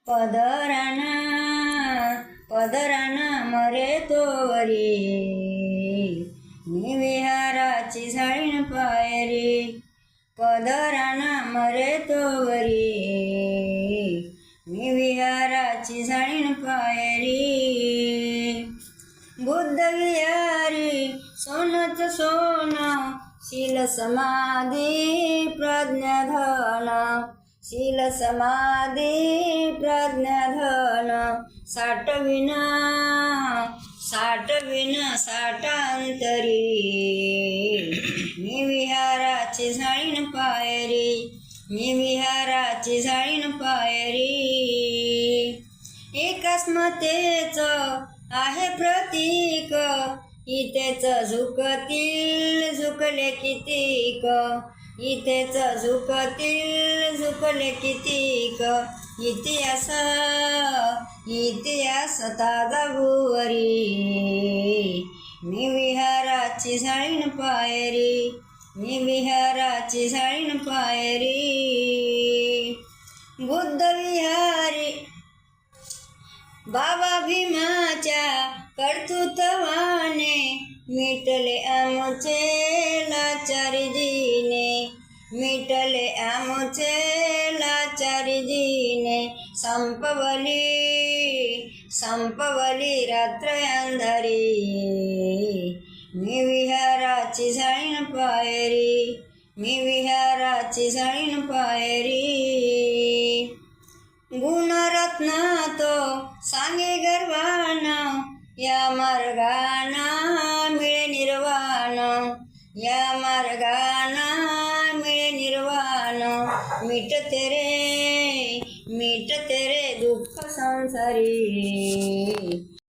पदराना पदराना मरे तोवरी मी विहाराची झाळीण पायरी पदराना मरे तोवरी मी विहाराची झाळीण पायरी बुद्ध विहारी सोनच सोन शील समाधी प्रज्ञाधन शील समाधी प्रज्ञाधन साठविन साठांतरी मी विहाराची झाळीण पायरी मी विहाराची झाळीण पायरी एकास्मतेच आहे प्रतीक इथेच झुकतील झुकले कितीक इथेच झुकतील झुकले कितीक इतिहास इतिहास ताजा भुवरी मी विहाराची झाळीण पायरी मी विहाराची झाळीण पायरी बुद्ध विहारी बाबा भीमाच्या कर्तृत्वाने मिटले आमचे लाचारी जीने मिटले आमचे लाचारी जीने संपवली रात्र अंधारी मी विहाराची झाळीण पायरी मी विहाराची झाळीण पायरी गुणरत्न तो सांगे गर्वान या मार्गाना मिळे निर्वाण या मार्गाना मिळे निर्वाण मिटते रे दुःख संसारी